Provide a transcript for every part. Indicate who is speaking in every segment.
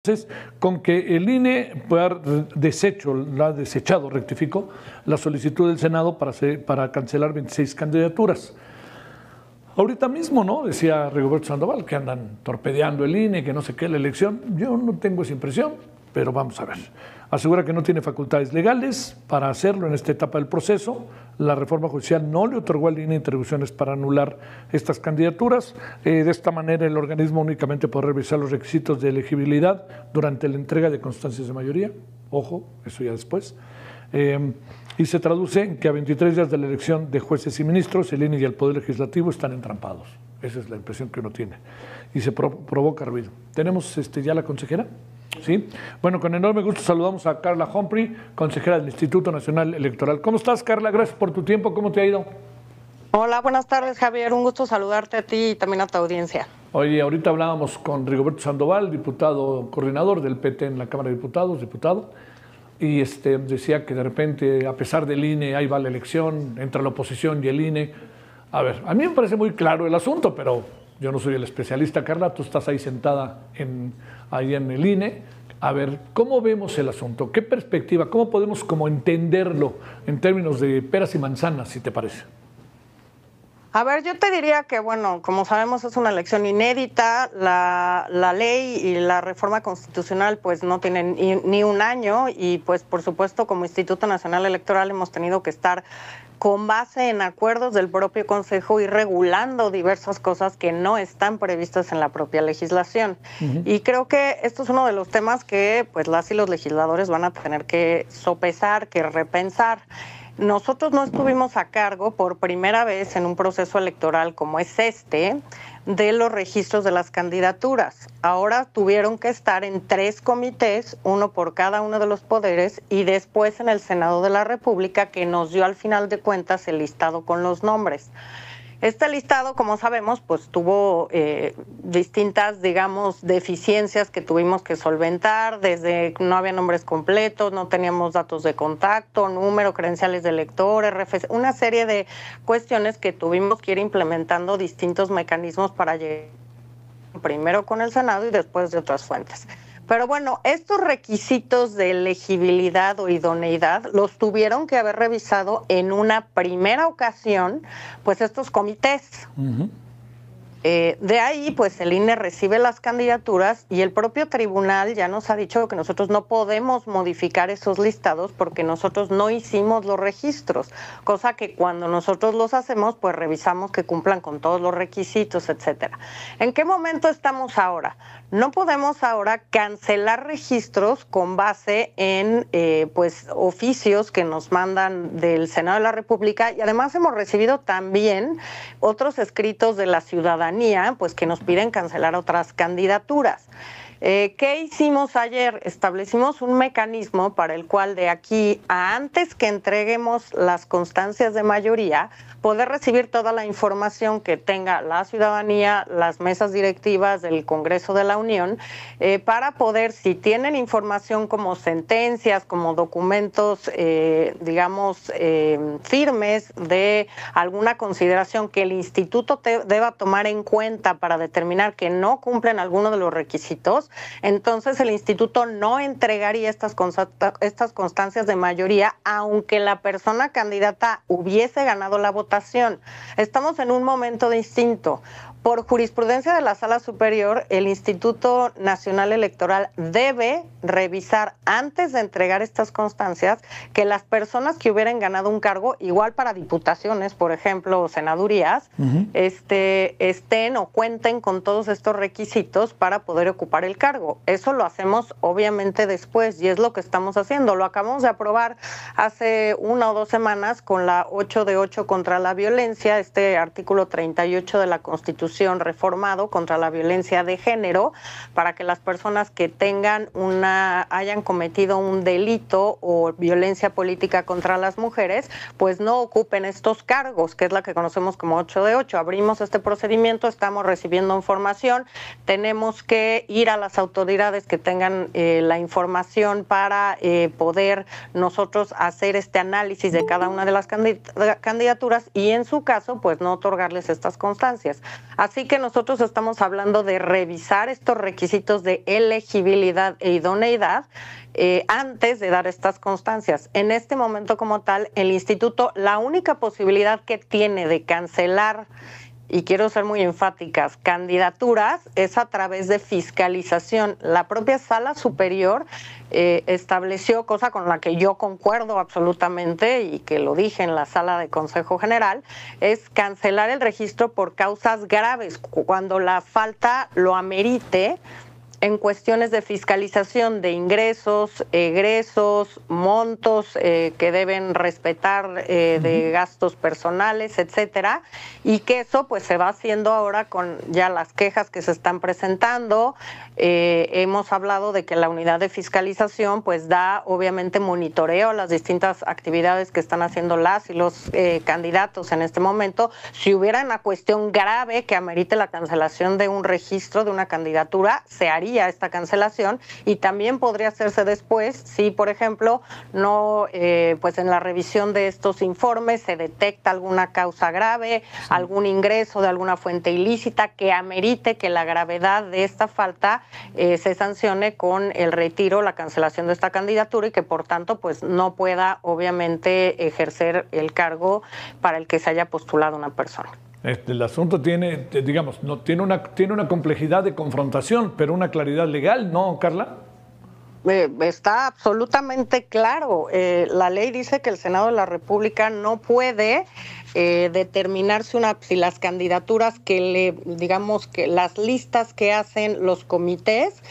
Speaker 1: Entonces, con que el INE pueda rectificó la solicitud del Senado para cancelar 26 candidaturas. Ahorita mismo, ¿no? Decía Rigoberto Sandoval que andan torpedeando el INE, que no sé qué, la elección. Yo no tengo esa impresión, pero vamos a ver. Asegura que no tiene facultades legales para hacerlo en esta etapa del proceso. La reforma judicial no le otorgó al INE atribuciones para anular estas candidaturas. De esta manera, el organismo únicamente podrá revisar los requisitos de elegibilidad durante la entrega de constancias de mayoría. Ojo, eso ya después. Y se traduce en que a 23 días de la elección de jueces y ministros, el INE y el Poder Legislativo están entrampados. Esa es la impresión que uno tiene. Y se provoca ruido. ¿Tenemos ya la consejera? Sí. Bueno, con enorme gusto saludamos a Carla Humphrey, consejera del Instituto Nacional Electoral. ¿Cómo estás, Carla? Gracias por tu tiempo. ¿Cómo te ha ido?
Speaker 2: Hola, buenas tardes, Javier. Un gusto saludarte a ti y también a tu audiencia.
Speaker 1: Oye, ahorita hablábamos con Rigoberto Sandoval, diputado coordinador del PT en la Cámara de Diputados, y decía que de repente, a pesar del INE, ahí va la elección, entre la oposición y el INE. A ver, a mí me parece muy claro el asunto, pero yo no soy el especialista, Carla, tú estás ahí sentada ahí en el INE. A ver, ¿cómo vemos el asunto? ¿Qué perspectiva? ¿Cómo podemos entenderlo en términos de peras y manzanas, si te parece?
Speaker 2: A ver, yo te diría que, bueno, como sabemos es una elección inédita, la ley y la reforma constitucional pues no tienen ni un año y pues por supuesto como Instituto Nacional Electoral hemos tenido que estar con base en acuerdos del propio Consejo y regulando diversas cosas que no están previstas en la propia legislación. Y creo que esto es uno de los temas que pues las y los legisladores van a tener que sopesar, que repensar. Nosotros no estuvimos a cargo por primera vez en un proceso electoral como es de los registros de las candidaturas. Ahora tuvieron que estar en 3 comités, uno por cada uno de los poderes, y después en el Senado de la República, que nos dio al final de cuentas el listado con los nombres. Este listado, como sabemos, pues tuvo distintas, digamos, deficiencias que tuvimos que solventar, desde no había nombres completos, no teníamos datos de contacto, número, credenciales de elector, RFC, una serie de cuestiones que tuvimos que ir implementando distintos mecanismos para llegar primero con el Senado y después de otras fuentes. Pero bueno, estos requisitos de elegibilidad o idoneidad los tuvieron que haber revisado en una primera ocasión, pues estos comités. De ahí, pues el INE recibe las candidaturas y el propio tribunal ya nos ha dicho que nosotros no podemos modificar esos listados porque nosotros no hicimos los registros, cosa que cuando nosotros los hacemos, pues revisamos que cumplan con todos los requisitos, etcétera. ¿En qué momento estamos ahora? No podemos ahora cancelar registros con base en pues oficios que nos mandan del Senado de la República y además hemos recibido también otros escritos de la ciudadanía pues que nos piden cancelar otras candidaturas. ¿Qué hicimos ayer? Establecimos un mecanismo para el cual de aquí a antes que entreguemos las constancias de mayoría, poder recibir toda la información que tenga la ciudadanía, las mesas directivas del Congreso de la Unión, para poder, si tienen información como sentencias, como documentos, digamos, firmes de alguna consideración que el instituto deba tomar en cuenta para determinar que no cumplen alguno de los requisitos, entonces el instituto no entregaría estas constancias de mayoría, aunque la persona candidata hubiese ganado la votación. Estamos en un momento distinto. Por jurisprudencia de la Sala Superior, el Instituto Nacional Electoral debe revisar antes de entregar estas constancias que las personas que hubieran ganado un cargo, igual para diputaciones, por ejemplo, o senadurías, estén o cuenten con todos estos requisitos para poder ocupar el cargo. Eso lo hacemos obviamente después y es lo que estamos haciendo. Lo acabamos de aprobar hace 1 o 2 semanas con la 8 de 8 contra la violencia, este artículo 38 de la Constitución reformado contra la violencia de género, para que las personas que hayan cometido un delito o violencia política contra las mujeres, pues no ocupen estos cargos, que es la que conocemos como 8 de 8. Abrimos este procedimiento, estamos recibiendo información, tenemos que ir a las autoridades que tengan la información para poder nosotros hacer este análisis de cada una de las candidaturas y en su caso, pues no otorgarles estas constancias. Así que nosotros estamos hablando de revisar estos requisitos de elegibilidad e idoneidad antes de dar estas constancias. En este momento como tal, el instituto, la única posibilidad que tiene de cancelar, y quiero ser muy enfáticas, candidaturas, es a través de fiscalización. La propia Sala Superior estableció, cosa con la que yo concuerdo absolutamente y que lo dije en la sala de Consejo General, es cancelar el registro por causas graves, cuando la falta lo amerite, en cuestiones de fiscalización de ingresos, egresos, montos que deben respetar de gastos personales, etcétera, y que eso pues se va haciendo ahora con ya las quejas que se están presentando. Hemos hablado de que la unidad de fiscalización pues da obviamente monitoreo a las distintas actividades que están haciendo las y los candidatos en este momento. Si hubiera una cuestión grave que amerite la cancelación de un registro, de una candidatura, se haría esta cancelación, y también podría hacerse después si, por ejemplo, no, pues en la revisión de estos informes se detecta alguna causa grave, algún ingreso de alguna fuente ilícita que amerite que la gravedad de esta falta se sancione con el retiro, la cancelación de esta candidatura, y que por tanto pues no pueda obviamente ejercer el cargo para el que se haya postulado una persona.
Speaker 1: El asunto tiene, digamos, no tiene una complejidad de confrontación, pero una claridad legal, ¿no, Carla?
Speaker 2: Está absolutamente claro. La ley dice que el Senado de la República no puede determinar si las candidaturas digamos que las listas que hacen los comités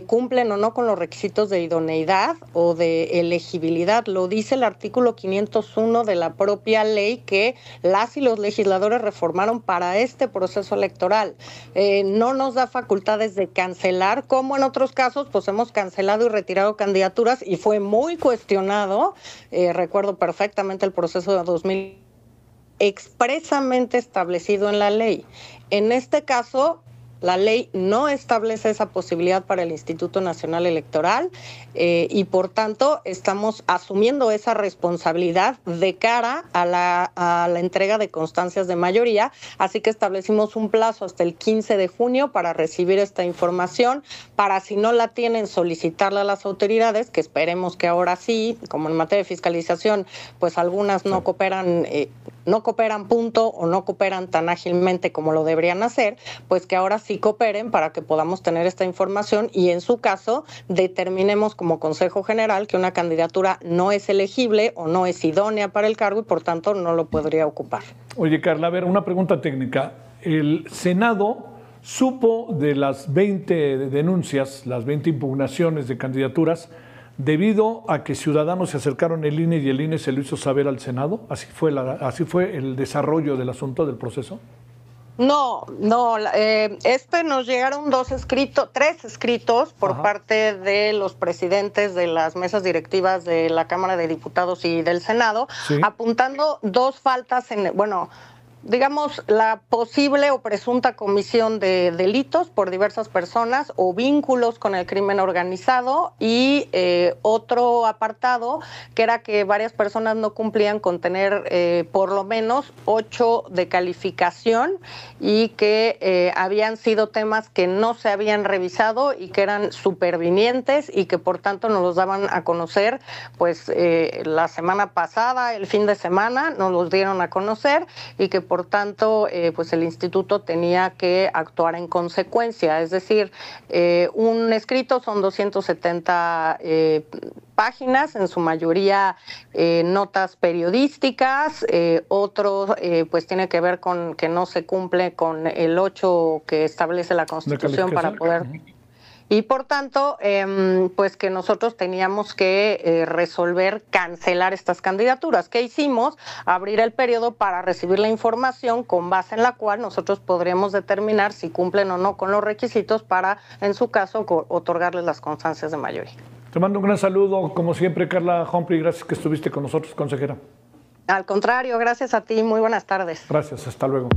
Speaker 2: cumplen o no con los requisitos de idoneidad o de elegibilidad. Lo dice el artículo 501 de la propia ley que las y los legisladores reformaron para este proceso electoral. No nos da facultades de cancelar, como en otros casos pues hemos cancelado y retirado candidaturas, y fue muy cuestionado. Recuerdo perfectamente el proceso de 2000 expresamente establecido en la ley. En este caso, la ley no establece esa posibilidad para el Instituto Nacional Electoral y por tanto estamos asumiendo esa responsabilidad de cara a la entrega de constancias de mayoría, así que establecimos un plazo hasta el 15 de junio para recibir esta información, para si no la tienen solicitarla a las autoridades, que esperemos que ahora sí, como en materia de fiscalización, pues algunas no cooperan punto o no cooperan tan ágilmente como lo deberían hacer, pues que ahora sí cooperen para que podamos tener esta información y en su caso determinemos como Consejo General que una candidatura no es elegible o no es idónea para el cargo y por tanto no lo podría ocupar.
Speaker 1: Oye, Carla, a ver, una pregunta técnica. El Senado supo de las 20 denuncias, las 20 impugnaciones de candidaturas, debido a que ciudadanos se acercaron al INE y el INE se lo hizo saber al Senado. ¿Así fue el desarrollo del asunto, del proceso?
Speaker 2: No, nos llegaron tres escritos por parte de los presidentes de las mesas directivas de la Cámara de Diputados y del Senado, apuntando dos faltas digamos, la posible o presunta comisión de delitos por diversas personas o vínculos con el crimen organizado y otro apartado que era que varias personas no cumplían con tener por lo menos 8 de calificación y que habían sido temas que no se habían revisado y que eran supervinientes y que por tanto nos los daban a conocer pues la semana pasada, el fin de semana, nos los dieron a conocer y que por tanto, pues el instituto tenía que actuar en consecuencia. Es decir, un escrito son 270 páginas, en su mayoría notas periodísticas, otro pues tiene que ver con que no se cumple con el 8 que establece la Constitución para poder... Y por tanto, pues que nosotros teníamos que resolver cancelar estas candidaturas. ¿Qué hicimos? Abrir el periodo para recibir la información con base en la cual nosotros podríamos determinar si cumplen o no con los requisitos para, en su caso, otorgarles las constancias de mayoría.
Speaker 1: Te mando un gran saludo, como siempre, Carla Humphrey. Gracias que estuviste con nosotros, consejera.
Speaker 2: Al contrario, gracias a ti. Muy buenas tardes.
Speaker 1: Gracias, hasta luego.